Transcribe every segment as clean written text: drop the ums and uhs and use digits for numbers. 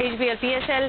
HBL PSL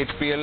HPL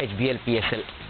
HBL PSL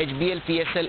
HBL PSL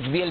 HBL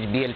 HBL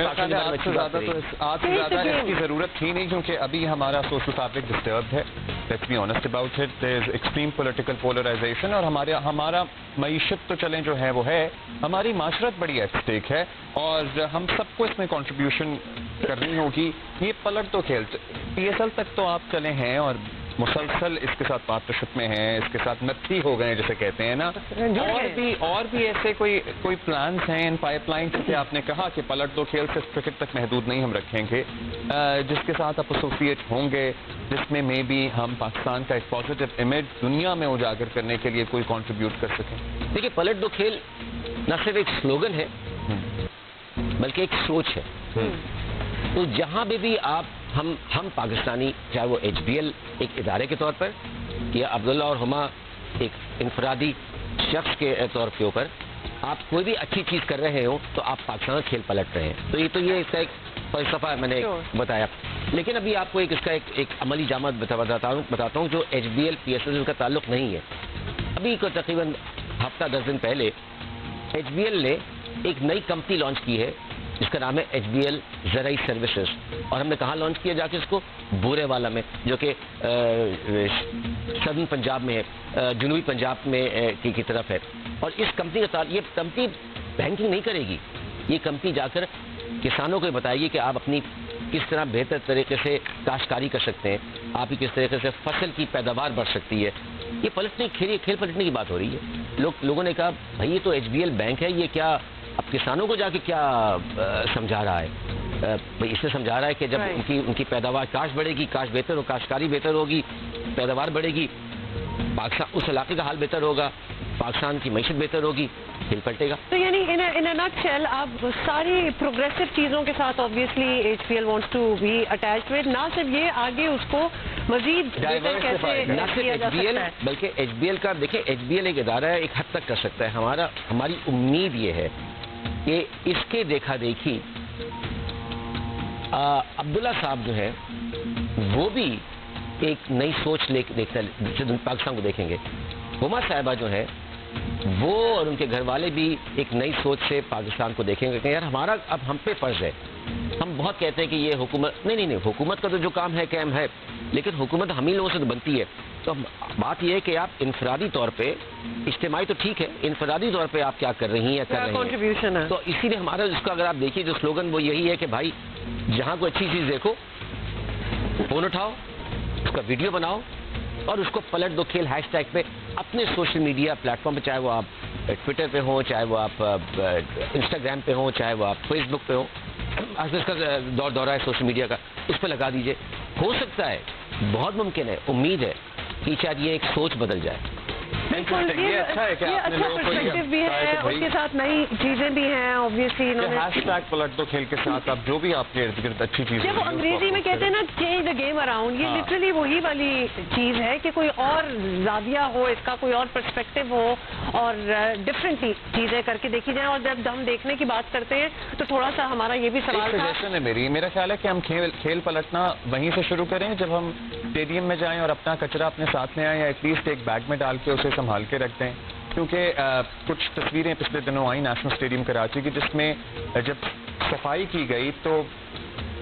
آج سے زیادہ اس کی ضرورت تھی نہیں، کیونکہ ابھی ہمارا سوشل فیبرک ڈسٹربڈ ہے. Let's be honest about it. There is extreme political polarisation, اور ہمارا معیشت تو چلیں جو ہے وہ ہے، ہماری معاشرت بڑی ایٹ اسٹیک ہے، اور ہم سب کو اس میں کنٹریبیوشن کرنی ہوگی. یہ پلٹ تو کھیل PSL تک تو آپ چلے ہیں اور مسلسل اس کے ساتھ پارٹنرشپ میں ہیں، اس کے ساتھ نتھی ہو گئے جسے کہتے ہیں نا. اور بھی ایسے کوئی پلانس ہیں ان پائپ لائن سے. آپ نے کہا کہ پلٹ دو کھیل صرف کرکٹ تک محدود نہیں ہم رکھیں گے، جس کے ساتھ آپ ایسوسیٹ ہوں گے، جس میں مے بی ہم پاکستان کا ایک پازیٹیو امیج دنیا میں اجاگر کرنے کے لیے کوئی کنٹریبیوٹ کر سکیں. دیکھیے پلٹ دو کھیل نہ صرف ایک سلوگن ہے بلکہ ایک سوچ ہے. تو جہاں بھی آپ ہم پاکستانی، چاہے وہ HBL ایک ادارے کے طور پر یا عبداللہ اور ہما ایک انفرادی شخص کے طور کے اوپر، آپ کوئی بھی اچھی چیز کر رہے ہو تو آپ پاکستان کھیل پلٹ رہے ہیں. تو یہ اس کا ایک فلسفہ میں نے بتایا. لیکن ابھی آپ کو اس کا ایک عملی جامع بتاتا ہوں جو HBL PSL کا تعلق نہیں ہے. ابھی کو تقریباً ہفتہ 10 دن پہلے HBL نے ایک نئی کمپنی لانچ کی ہے جس کا نام ہے HBL زرعی سروسز. اور ہم نے کہاں لانچ کیا جا کے اس کو؟ بورے والا میں، جو کہ سدرن پنجاب میں ہے، جنوبی پنجاب میں کی طرف ہے. اور اس کمپنی کا یہ کمپنی بینکنگ نہیں کرے گی، یہ کمپنی جا کر کسانوں کو بتائے گی کہ آپ اپنی کس طرح بہتر طریقے سے کاشتکاری کر سکتے ہیں، آپ کی کس طریقے سے فصل کی پیداوار بڑھ سکتی ہے. یہ کھیل پلٹنے کی بات ہو رہی ہے. لوگوں نے کہا بھائی یہ تو HBL بینک ہے، یہ کیا اب کسانوں کو جا کے کیا سمجھا رہا ہے؟ اس سے سمجھا رہا ہے کہ جب ان کی پیداوار کاشت بڑھے گی، کاشت بہتر ہو، کاشتکاری بہتر ہوگی، پیداوار بڑھے گی، پاکستان اس علاقے کا حال بہتر ہوگا، پاکستان کی معیشت بہتر ہوگی، کھیل پلٹے گا. تو یعنی ان نٹ شیل آپ ساری پروگریسو چیزوں کے ساتھ obviously HBL wants to be attached with، نہ صرف یہ آگے اس کو مزید بہتر کیسے کیا جا سکتا ہے، بلکہ HBL کا دیکھیں HBL ایک ادارہ ہے، ایک حد تک کر سکتا ہے. ہماری امید یہ ہے کہ اس کے دیکھا دیکھی عبداللہ صاحب جو ہے وہ بھی ایک نئی سوچ پاکستان کو دیکھیں گے. ہما صاحبہ جو ہے وہ اور ان کے گھر والے بھی ایک نئی سوچ سے پاکستان کو دیکھیں گے کہ یار ہمارا اب ہم پہ فرض ہے. ہم بہت کہتے ہیں کہ یہ حکومت نہیں حکومت کا تو جو کام ہے قائم ہے، لیکن حکومت ہم ہی لوگوں سے تو بنتی ہے. تو بات یہ ہے کہ آپ انفرادی طور پہ، اجتماعی تو ٹھیک ہے، انفرادی طور پہ آپ کیا کر رہی ہیں کنٹریبیوشن ہے. تو اسی لیے ہمارا اس کا اگر آپ دیکھیے جو سلوگن وہ یہی ہے کہ بھائی جہاں کوئی اچھی چیز دیکھو، فون اٹھاؤ، اس کا ویڈیو بناؤ اور اس کو پلٹ دو کھیل ہیش ٹیگ پہ اپنے سوشل میڈیا پلیٹ فارم پہ، چاہے وہ آپ ٹویٹر پہ ہوں، چاہے وہ آپ انسٹاگرام پہ ہوں، چاہے وہ آپ فیس بک پہ ہوں. آج اس کا دورہ ہے سوشل میڈیا کا، اس پہ لگا دیجئے. ہو سکتا ہے، بہت ممکن ہے، امید ہے کہ شاید یہ ایک سوچ بدل جائے. یہ اچھا پرسپیکٹو بھی ہے، اس کے ساتھ نئی چیزیں بھی ہیں. obviously ہیش ٹیگ پلٹ دو کھیل کے ساتھ آپ جو بھی آپ کے ارد گرد اچھی چیز، جب وہ انگریزی میں کہتے ہیں نا چینج دا گیم اراؤنڈ، یہ لٹرلی وہی والی چیز ہے کہ کوئی اور زاویہ ہو، اس کا کوئی اور پرسپیکٹو ہو اور ڈفرینٹلی چیزیں کر کے دیکھی جائیں. اور جب ہم دیکھنے کی بات کرتے ہیں تو تھوڑا سا ہمارا یہ بھی سوال ہے میرا خیال ہے کہ ہم کھیل پلٹنا وہیں سے شروع کریں جب ہم اسٹیڈیم میں جائیں اور اپنا کچرا اپنے ساتھ لے آئیں، یا ایٹ لیسٹ ایک بیگ میں ڈال کے اسے سنبھال کے رکھ دیں. کیونکہ کچھ تصویریں پچھلے دنوں آئیں نیشنل اسٹیڈیم کراچی کی، جس میں جب صفائی کی گئی تو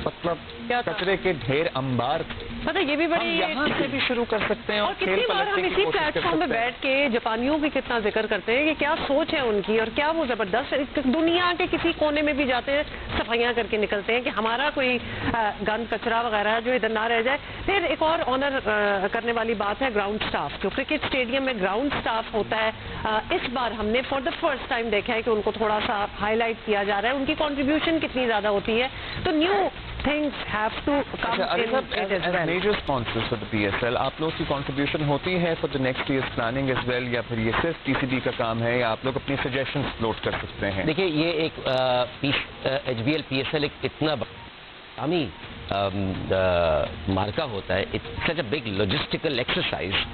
مطلب کچرے کے ڈھیر انبار تھے. پتہ یہ بھی بڑی یہاں سے بھی شروع کر سکتے ہیں. اور کتنی بار ہم اسی پلیٹ فارم پہ بیٹھ کے جاپانیوں کی کتنا ذکر کرتے ہیں کہ کیا سوچ ہے ان کی اور کیا وہ زبردست دنیا کے کسی کونے میں بھی جاتے ہیں صفائیاں کر کے نکلتے ہیں کہ ہمارا کوئی گند کچرا وغیرہ جو ادھر نہ رہ جائے. پھر ایک اور آنر کرنے والی بات ہے گراؤنڈ سٹاف. جو کرکٹ اسٹیڈیم میں گراؤنڈ سٹاف ہوتا ہے، اس بار ہم نے فار دا فرسٹ ٹائم دیکھا ہے کہ ان کو تھوڑا سا ہائی لائٹ کیا جا رہا ہے، ان کی کنٹریبیوشن کتنی زیادہ ہوتی ہے. تو new things have to come in it as well. Major sponsors for the PSL, آپ لوگ کی contribution ہوتی ہے for the next year's planning as well، یا پھر یہ صرف TCB کا کام ہے، یا آپ لوگ اپنی suggestions float کر سکتے ہیں؟ دیکھیں یہ ایک HBL PSL ایک اتنا عامی مارکہ ہوتا ہے، it's such a big logistical exercise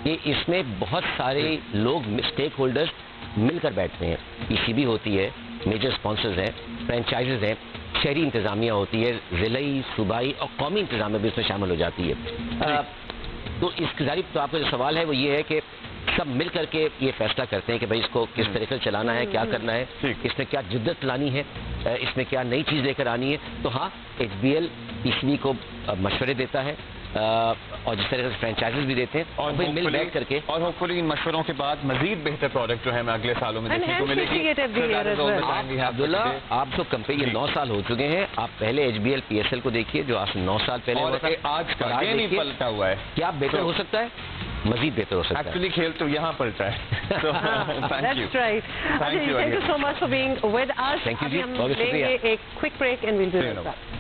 کہ اس میں بہت سارے لوگ اسٹیک ہولڈرز مل کر بیٹھتے ہیں. PCB ہوتی ہے، میجر اسپانسرز ہیں، فرینچائزز ہیں، شہری انتظامیہ ہوتی ہے، ضلعی، صوبائی اور قومی انتظامیہ بھی اس میں شامل ہو جاتی ہے. تو اس کی ظاہر تو آپ کا جو سوال ہے وہ یہ ہے کہ سب مل کر کے یہ فیصلہ کرتے ہیں کہ بھائی اس کو کس طریقے سے چلانا ہے, کیا کرنا ہے, اس میں کیا جدت لانی ہے, اس میں کیا نئی چیز لے کر آنی ہے. تو ہاں HBL PCB کو مشورے دیتا ہے اور جس طرح سے فرینچائزز بھی دیتے ہیں اور مل بیٹھ کر کے, اور ہوپفلی ان مشوروں کے بعد مزید بہتر پروڈکٹ جو ہے ہمیں اگلے سالوں میں دیکھنے کو ملے گی. عبداللہ آپ جو کمپنی 9 سال ہو چکے ہیں, آپ پہلے HBL PSL کو دیکھیے جو آج 9 سال پہلے اور آج کا گیم ہی پلٹا ہوا ہے. کیا بہتر ہو سکتا ہے, مزید بہتر ہو سکتا ہے. ایکچولی کھیل تو یہاں پلٹا ہے. That's right. Thank you so much for being with us. Thank you. ابھی ہم لیں گے ایک quick break and we'll be right back.